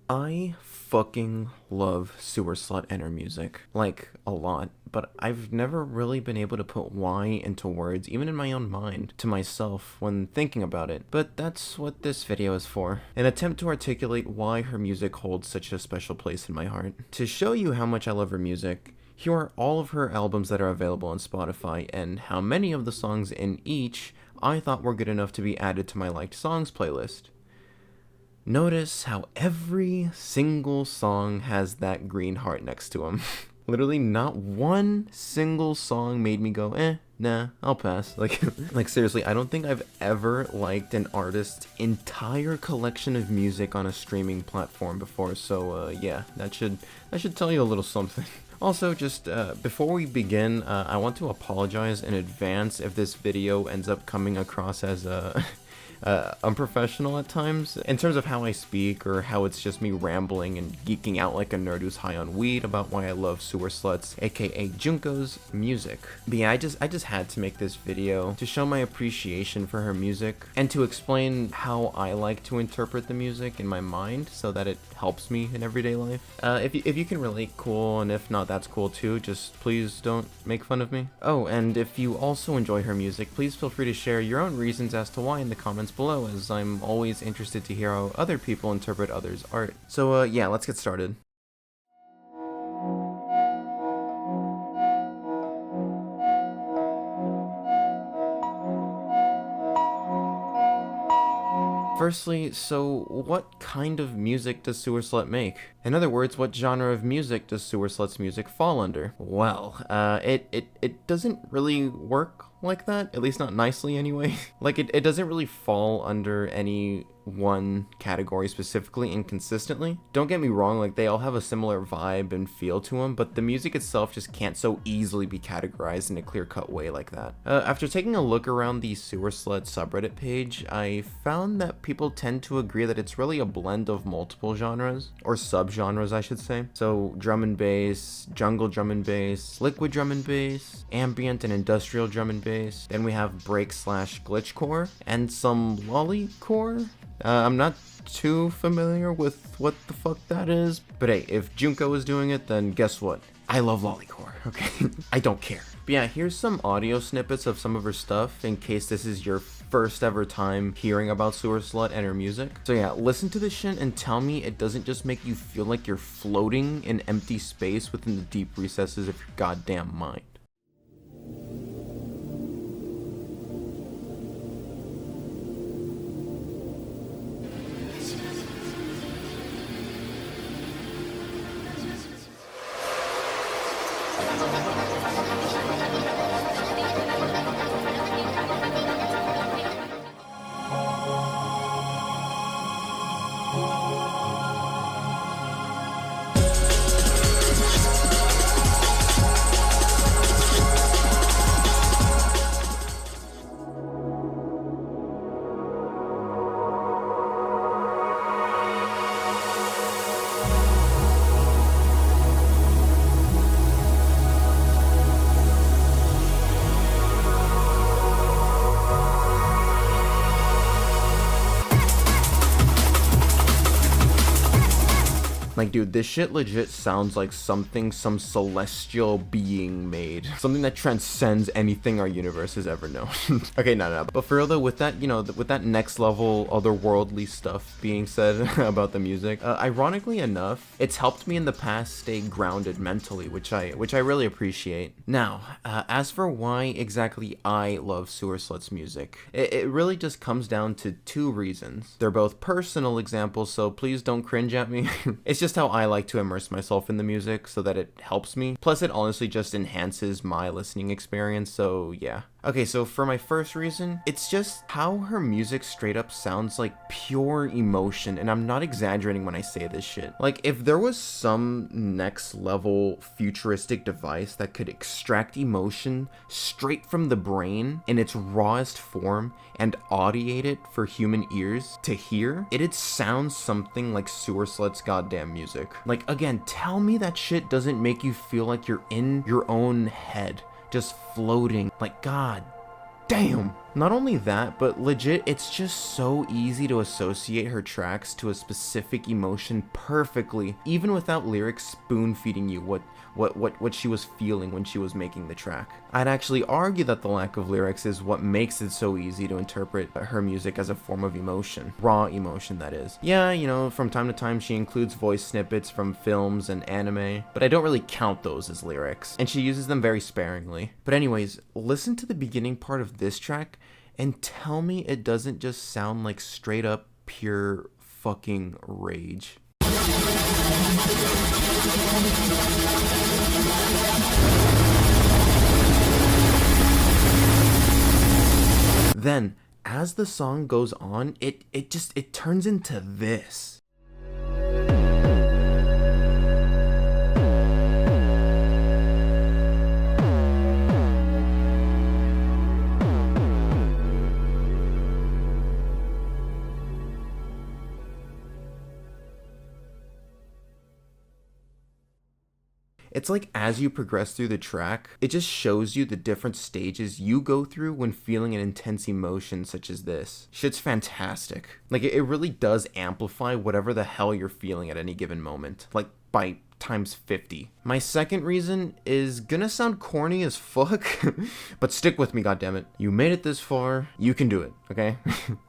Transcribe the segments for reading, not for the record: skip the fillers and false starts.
I fucking love Sewerslvt and her music, like, a lot, but I've never really been able to put why into words, even in my own mind, to myself when thinking about it, but that's what this video is for. An attempt to articulate why her music holds such a special place in my heart. To show you how much I love her music, here are all of her albums that are available on Spotify, and how many of the songs in each I thought were good enough to be added to my liked songs playlist. Notice how every single song has that green heart next to them. Literally not one single song made me go, nah, I'll pass. Like seriously, I don't think I've ever liked an artist's entire collection of music on a streaming platform before, so yeah, that should tell you a little something. Also, just before we begin, I want to apologize in advance if this video ends up coming across as unprofessional at times, in terms of how I speak, or how it's just me rambling and geeking out like a nerd who's high on weed about why I love Sewerslvt's, aka Junko's, music. But yeah, I just had to make this video to show my appreciation for her music, and to explain how I like to interpret the music in my mind so that it helps me in everyday life. If you can relate, cool, and if not, that's cool too, just please don't make fun of me. Oh, and if you also enjoy her music, please feel free to share your own reasons as to why in the comments below, as I'm always interested to hear how other people interpret others' art. So yeah, let's get started. Firstly, so what kind of music does Sewerslvt make? In other words, what genre of music does Sewerslvt's music fall under? Well, it doesn't really work like that, at least not nicely anyway. Like, it doesn't really fall under any one category specifically and consistently. Don't get me wrong, like, they all have a similar vibe and feel to them, but the music itself just can't so easily be categorized in a clear-cut way like that. After taking a look around the Sewerslvt subreddit page, I found that people tend to agree that it's really a blend of multiple genres, or subgenres I should say. So drum and bass, jungle drum and bass, liquid drum and bass, ambient and industrial drum and bass. Then we have break/glitchcore and some lollycore. I'm not too familiar with what the fuck that is, but hey, if Junko is doing it, then guess what? I love lollycore, okay? I don't care. But yeah, here's some audio snippets of some of her stuff in case this is your first ever time hearing about Sewerslvt and her music. So yeah, listen to this shit and tell me it doesn't just make you feel like you're floating in empty space within the deep recesses of your goddamn mind. Like, dude, this shit legit sounds like something some celestial being made. Something that transcends anything our universe has ever known. Okay, no. But for real though, with that, with that next level otherworldly stuff being said about the music, ironically enough, it's helped me in the past stay grounded mentally, which I really appreciate. Now, as for why exactly I love Sewerslvt's music, it really just comes down to two reasons. They're both personal examples, so please don't cringe at me. It's just how I like to immerse myself in the music so that it helps me. Plus, it honestly just enhances my listening experience, so yeah. Okay, so for my first reason, it's just how her music straight up sounds like pure emotion, and I'm not exaggerating when I say this shit. Like, if there was some next level futuristic device that could extract emotion straight from the brain in its rawest form and audiate it for human ears to hear, it'd sound something like Sewerslvt's goddamn music. Like, again, tell me that shit doesn't make you feel like you're in your own head, just floating. Like, god damn. Not only that, but legit, it's just so easy to associate her tracks to a specific emotion perfectly, even without lyrics spoon-feeding you what she was feeling when she was making the track. I'd actually argue that the lack of lyrics is what makes it so easy to interpret her music as a form of emotion. Raw emotion, that is. Yeah, you know, from time to time she includes voice snippets from films and anime, but I don't really count those as lyrics, and she uses them very sparingly. But anyways, listen to the beginning part of this track and tell me it doesn't just sound like straight up pure fucking rage. Then, as the song goes on, it turns into this. It's like as you progress through the track, it just shows you the different stages you go through when feeling an intense emotion such as this. Shit's fantastic. Like, it really does amplify whatever the hell you're feeling at any given moment. Like, by times 50. My second reason is gonna sound corny as fuck, but stick with me, goddammit. You made it this far, you can do it, okay?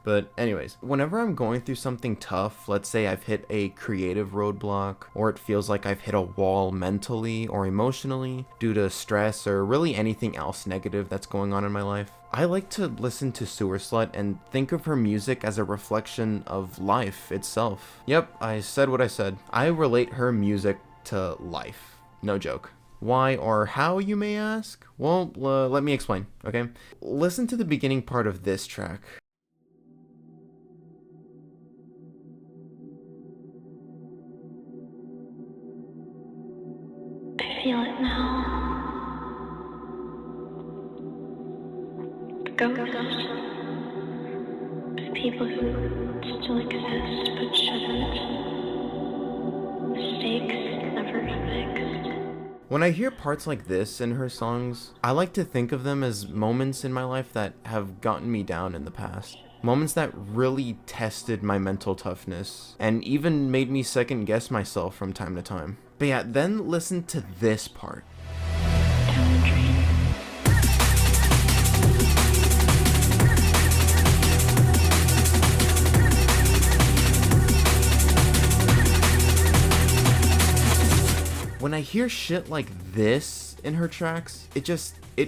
But anyways, whenever I'm going through something tough, let's say I've hit a creative roadblock, or it feels like I've hit a wall mentally or emotionally due to stress or really anything else negative that's going on in my life, I like to listen to Sewerslvt and think of her music as a reflection of life itself. Yep, I said what I said. I relate her music to life. No joke. Why or how, you may ask? Well, let me explain, okay? Listen to the beginning part of this track. I feel it now. The ghosts. The people who still exist but shouldn't. Mistakes never fixed. When I hear parts like this in her songs, I like to think of them as moments in my life that have gotten me down in the past. Moments that really tested my mental toughness and even made me second guess myself from time to time. But yeah, then listen to this part. Down the drain. When I hear shit like this in her tracks, it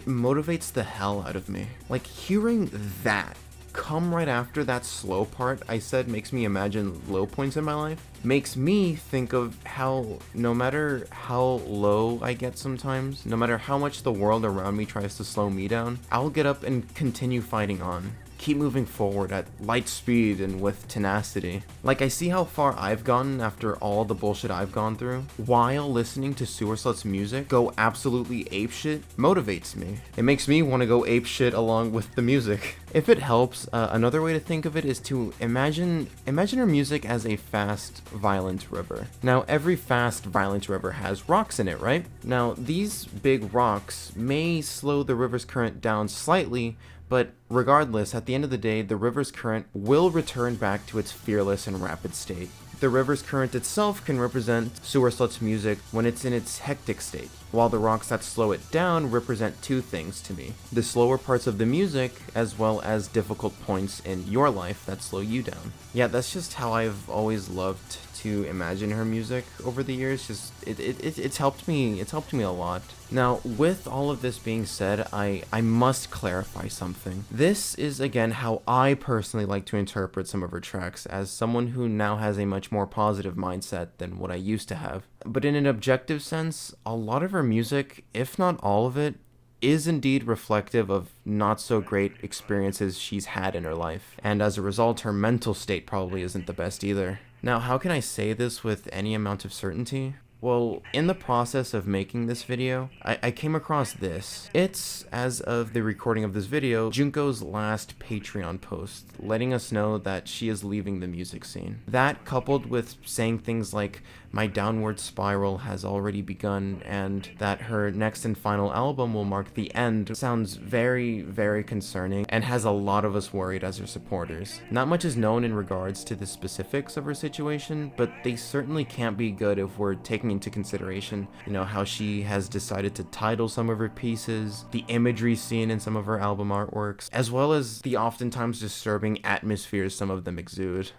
motivates the hell out of me. Like, hearing that come right after that slow part I said makes me imagine low points in my life, makes me think of how no matter how low I get sometimes, no matter how much the world around me tries to slow me down, I'll get up and continue fighting on. Keep moving forward at light speed and with tenacity. Like, I see how far I've gotten after all the bullshit I've gone through. While listening to Sewerslvt's music go absolutely apeshit motivates me. It makes me want to go apeshit along with the music. If it helps, another way to think of it is to imagine her music as a fast, violent river. Now, every fast, violent river has rocks in it, right? Now, these big rocks may slow the river's current down slightly, but regardless, at the end of the day, the river's current will return back to its fearless and rapid state. The river's current itself can represent Sewerslvt's music when it's in its hectic state, while the rocks that slow it down represent two things to me: the slower parts of the music, as well as difficult points in your life that slow you down. Yeah, that's just how I've always loved to imagine her music over the years. Just it's helped me a lot. Now, with all of this being said, I must clarify something. This is again how I personally like to interpret some of her tracks, as someone who now has a much more positive mindset than what I used to have. But in an objective sense, a lot of her music, if not all of it, is indeed reflective of not so great experiences she's had in her life, and as a result, her mental state probably isn't the best either. Now, how can I say this with any amount of certainty? Well, in the process of making this video, I came across this. It's, as of the recording of this video, Junko's last Patreon post, letting us know that she is leaving the music scene. That, coupled with saying things like, "My downward spiral has already begun," and that her next and final album will mark the end, sounds very, very concerning, and has a lot of us worried as her supporters. Not much is known in regards to the specifics of her situation, but they certainly can't be good if we're taking into consideration, how she has decided to title some of her pieces, the imagery seen in some of her album artworks, as well as the oftentimes disturbing atmospheres some of them exude.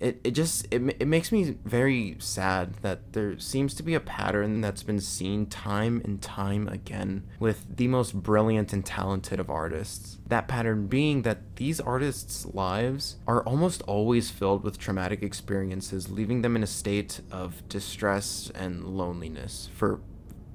It makes me very sad that there seems to be a pattern that's been seen time and time again with the most brilliant and talented of artists. That pattern being that these artists' lives are almost always filled with traumatic experiences, leaving them in a state of distress and loneliness for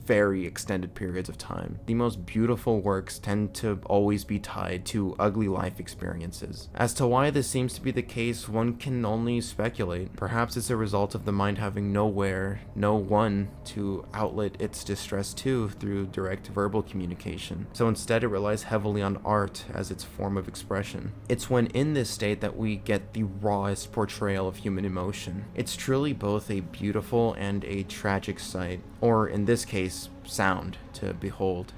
very extended periods of time. The most beautiful works tend to always be tied to ugly life experiences. As to why this seems to be the case, one can only speculate. Perhaps it's a result of the mind having no one to outlet its distress to through direct verbal communication. So instead it relies heavily on art as its form of expression. It's when in this state that we get the rawest portrayal of human emotion. It's truly both a beautiful and a tragic sight, or in this case, sound to behold.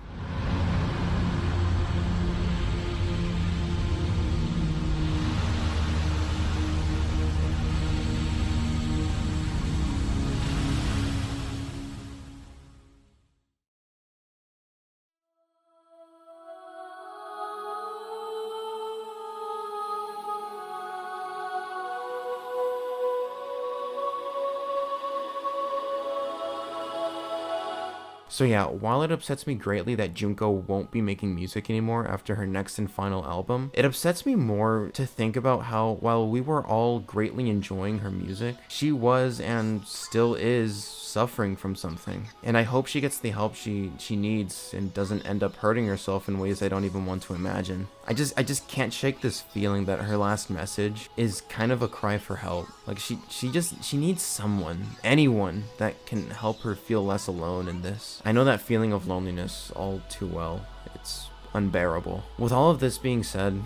So yeah, while it upsets me greatly that Junko won't be making music anymore after her next and final album, it upsets me more to think about how, while we were all greatly enjoying her music, she was and still is suffering from something. And I hope she gets the help she needs and doesn't end up hurting herself in ways I don't even want to imagine. I just can't shake this feeling that her last message is kind of a cry for help. Like she needs someone, anyone that can help her feel less alone in this. I know that feeling of loneliness all too well. It's unbearable. With all of this being said,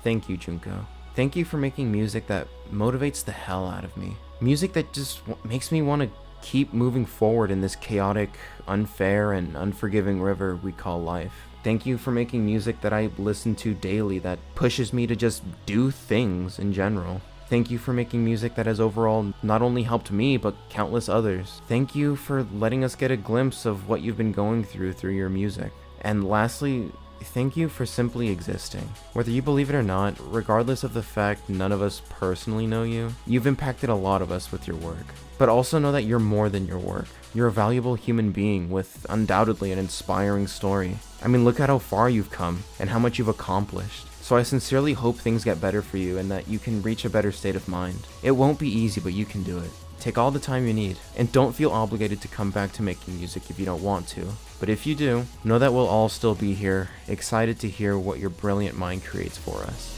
thank you, Junko. Thank you for making music that motivates the hell out of me. Music that just makes me want to keep moving forward in this chaotic, unfair, and unforgiving river we call life. Thank you for making music that I listen to daily that pushes me to just do things in general. Thank you for making music that has overall not only helped me, but countless others. Thank you for letting us get a glimpse of what you've been going through your music. And lastly, thank you for simply existing. Whether you believe it or not, regardless of the fact none of us personally know you, you've impacted a lot of us with your work. But also know that you're more than your work. You're a valuable human being with undoubtedly an inspiring story. I mean, look at how far you've come and how much you've accomplished. So I sincerely hope things get better for you and that you can reach a better state of mind. It won't be easy, but you can do it. Take all the time you need, and don't feel obligated to come back to making music if you don't want to. But if you do, know that we'll all still be here, excited to hear what your brilliant mind creates for us.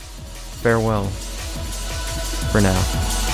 Farewell. For now.